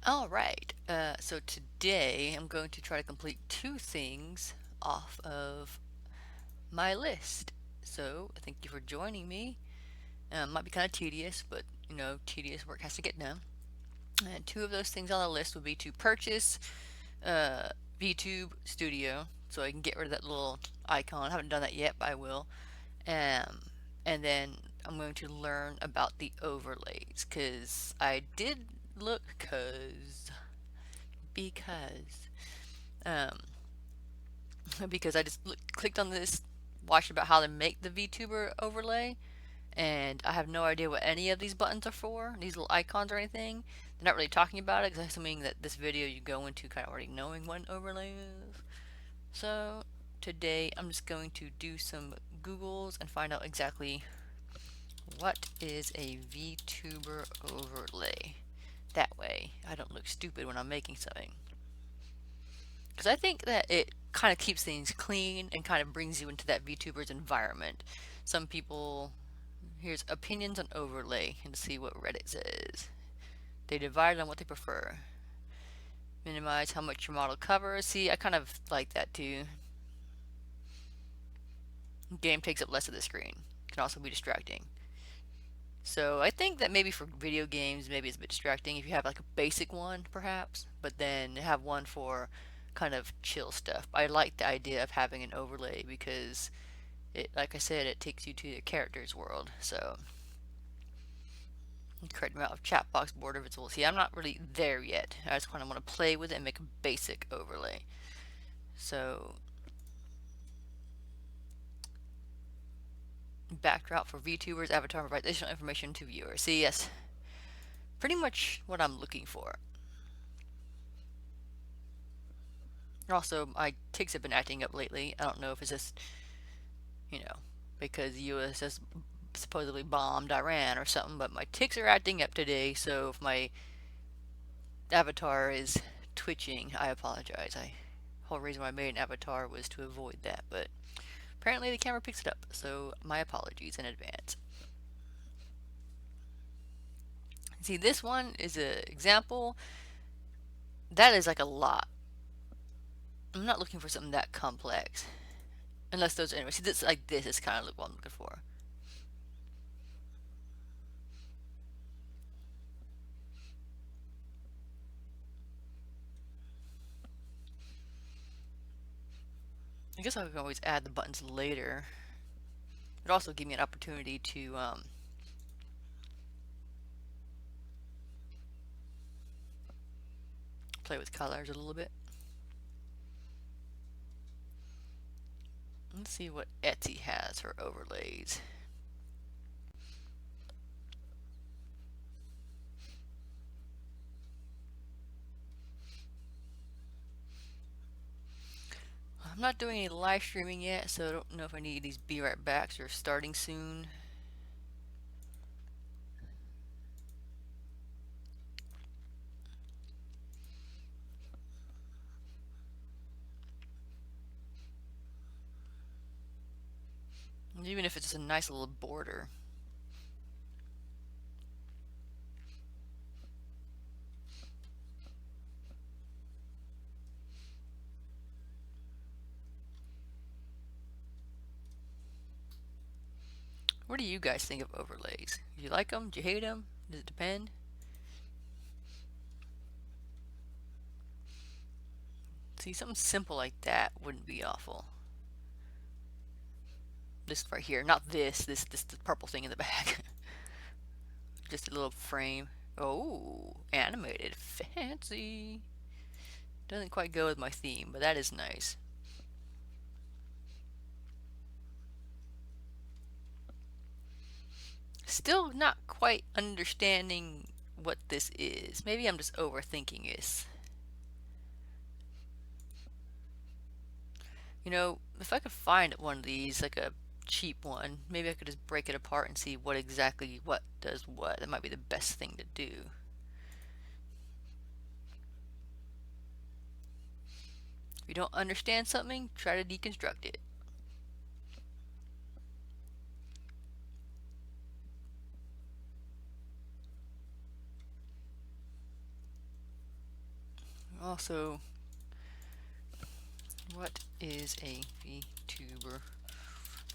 Alright, so today I'm going to try to complete two things off of my list. So, thank you for joining me. Might be kind of tedious, but tedious work has to get done. And two of those things on the list would be to purchase uh, VTube Studio, so I can get rid of that little icon. I haven't done that yet, but I will. Um, and then I'm going to learn about the overlays, because I did look, because um, because I just clicked on this, watched about how to make the VTuber overlay, and I have no idea what any of these buttons are for, these little icons or anything. They're not really talking about it, because I'm assuming that this video you go into kind of already knowing what an overlay is. So today I'm just going to do some Googles and find out exactly what is a VTuber overlay. That way I don't look stupid when I'm making something. Because I think that it kind of keeps things clean and kind of brings you into that VTuber's environment. Some people, here's opinions on overlay, and see what Reddit says. They divide on what they prefer. Minimize how much your model covers. See, I kind of like that too. Game takes up less of the screen. Can also be distracting. So I think that maybe for video games, maybe it's a bit distracting if you have like a basic one, perhaps, but then have one for kind of chill stuff. I like the idea of having an overlay because it, like I said, it takes you to the character's world. So correct amount of chat box border visible. See, I'm not really there yet. I just kind of want to play with it and make a basic overlay. So backdrop for VTubers, avatar provides additional information to viewers. See, yes, pretty much what I'm looking for. Also, my ticks have been acting up lately. I don't know if it's just, because the U.S. has supposedly bombed Iran or something, but my ticks are acting up today, so if my avatar is twitching, I apologize. The whole reason why I made an avatar was to avoid that, but apparently the camera picks it up, so my apologies in advance. See, this one is an example. That is like a lot. I'm not looking for something that complex. Unless those, anyway, see, this like this is kind of what I'm looking for. I guess I can always add the buttons later. It also give me an opportunity to play with colors a little bit. Let's see what Etsy has for overlays. I'm not doing any live streaming yet, so I don't know if I need these be right backs or starting soon. Even if it's just a nice little border. What do you guys think of overlays? Do you like them? Do you hate them? Does it depend? See, something simple like that wouldn't be awful. This right here, not this the purple thing in the back. Just a little frame. Oh, animated, fancy. Doesn't quite go with my theme, but that is nice. Still not quite understanding what this is. Maybe I'm just overthinking this. If I could find one of these, like a cheap one, maybe I could just break it apart and see what exactly what does what. That might be the best thing to do. If you don't understand something, try to deconstruct it. Also, what is a VTuber?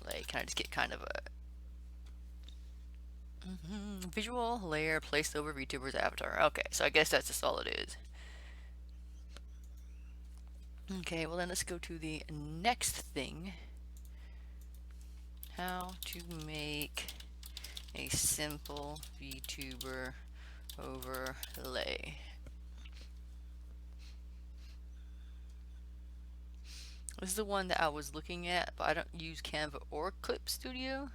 Like, can I just get kind of a visual layer placed over VTuber's avatar? Okay, so I guess that's just all it is. Okay, well then let's go to the next thing. How to make a simple VTuber overlay. This is the one that I was looking at, but I don't use Canva or Clip Studio,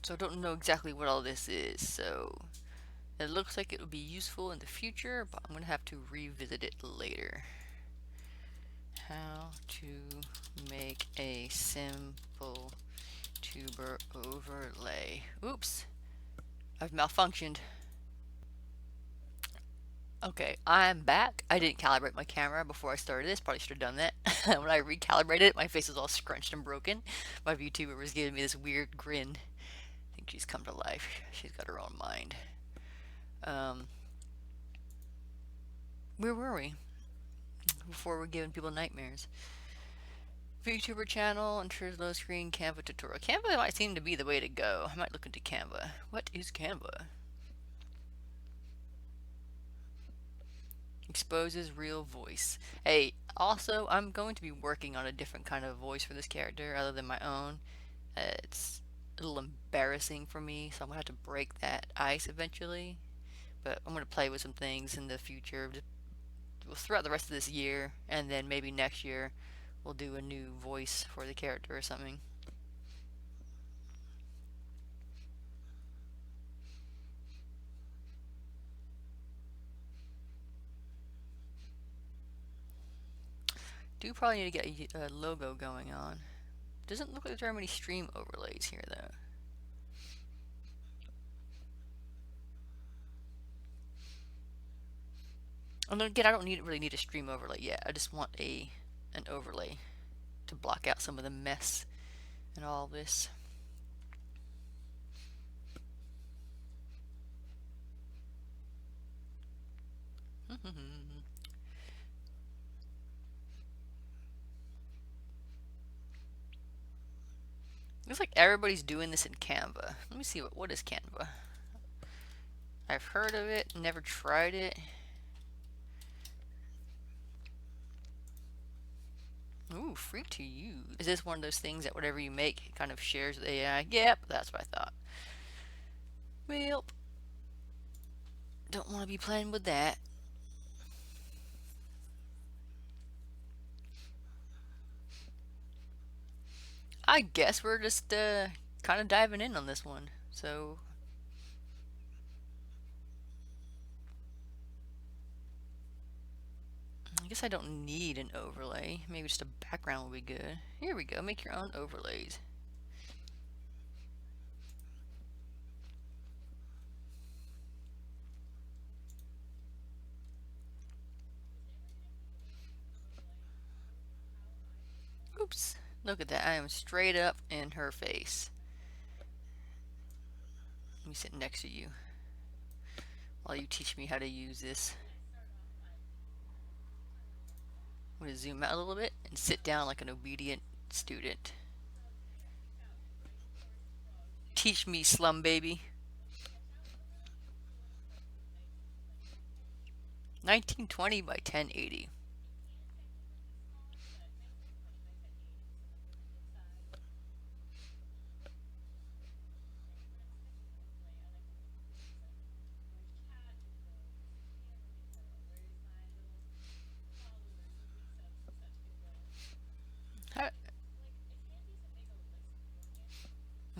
so I don't know exactly what all this is. So it looks like it would be useful in the future, but I'm going to have to revisit it later. How to make a simple tuber overlay. Oops, I've malfunctioned. Okay, I'm back. I didn't calibrate my camera before I started this. Probably should have done that. When I recalibrated it, my face was all scrunched and broken. My VTuber was giving me this weird grin. I think she's come to life. She's got her own mind. Um, where were we? Before we're giving people nightmares. VTuber channel, ensures low screen Canva tutorial. Canva might seem to be the way to go. I might look into Canva. What is Canva? Exposes real voice. Hey, also, I'm going to be working on a different kind of voice for this character other than my own. It's a little embarrassing for me, so I'm going to have to break that ice eventually. But I'm going to play with some things in the future throughout the rest of this year, and then maybe next year we'll do a new voice for the character or something. Do probably need to get a logo going on. Doesn't look like there are many stream overlays here though. And again, I don't really need a stream overlay yet. I just want an overlay to block out some of the mess and all this. Looks like everybody's doing this in Canva. Let me see what is Canva. I've heard of it, never tried it. Ooh, free to use. Is this one of those things that whatever you make it kind of shares with AI? Yep, that's what I thought. Well, don't want to be playing with that. I guess we're just kind of diving in on this one. So I guess I don't need an overlay. Maybe just a background would be good. Here we go. Make your own overlays. Oops. Look at that. I am straight up in her face. Let me sit next to you while you teach me how to use this. I'm going to zoom out a little bit and sit down like an obedient student. Teach me, slum baby. 1920 by 1080.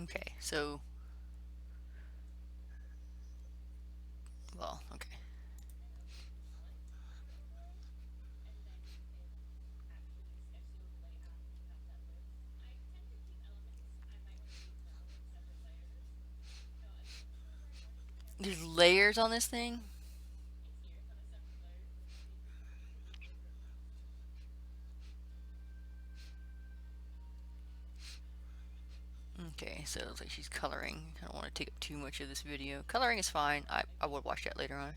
Okay, so, well, okay. There's layers on this thing. Okay, so it looks like she's coloring. I don't want to take up too much of this video. Coloring is fine. I will watch that later on.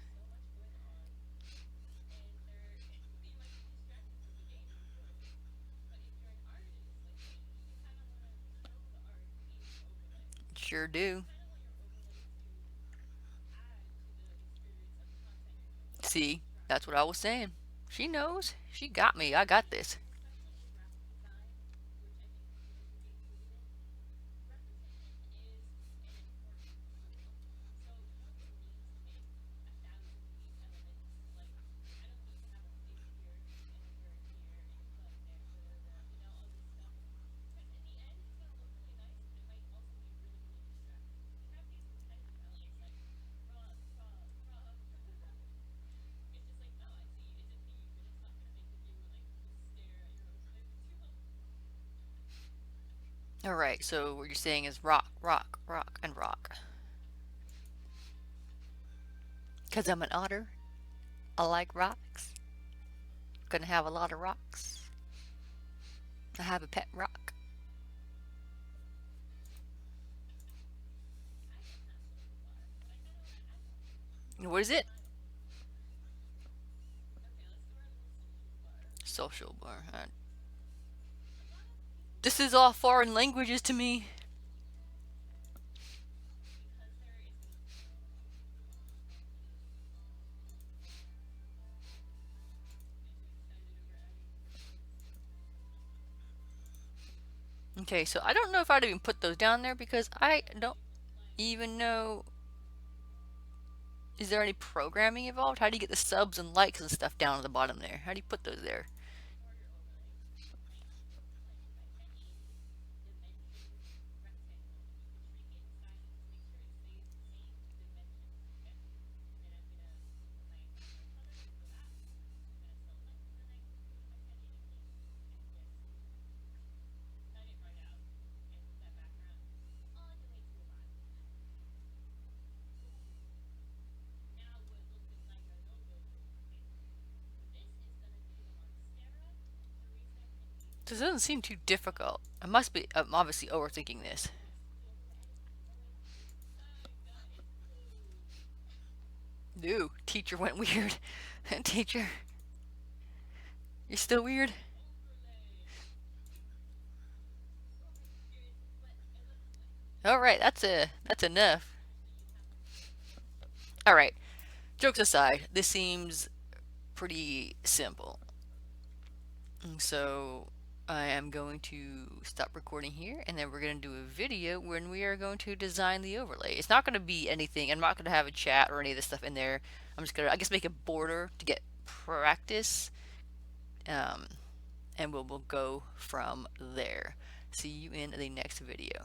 sure do. See, that's what I was saying. She knows. She got me. I got this. All right, so what you're saying is rock, rock, rock, and rock. Because I'm an otter. I like rocks. Gonna have a lot of rocks. I have a pet rock. What is it? Social bar. This is all foreign languages to me. Okay, so I don't know if I'd even put those down there because I don't even know. Is there any programming involved? How do you get the subs and likes and stuff down at the bottom there? How do you put those there? This doesn't seem too difficult. I must be. I'm obviously overthinking this. Ooh, teacher went weird. Teacher, you're still weird. All right, that's enough. All right, jokes aside, this seems pretty simple. So I am going to stop recording here and then we're going to do a video when we are going to design the overlay. It's not going to be anything. I'm not going to have a chat or any of this stuff in there. I'm just going to, I guess, make a border to get practice. Um, and we'll go from there. See you in the next video.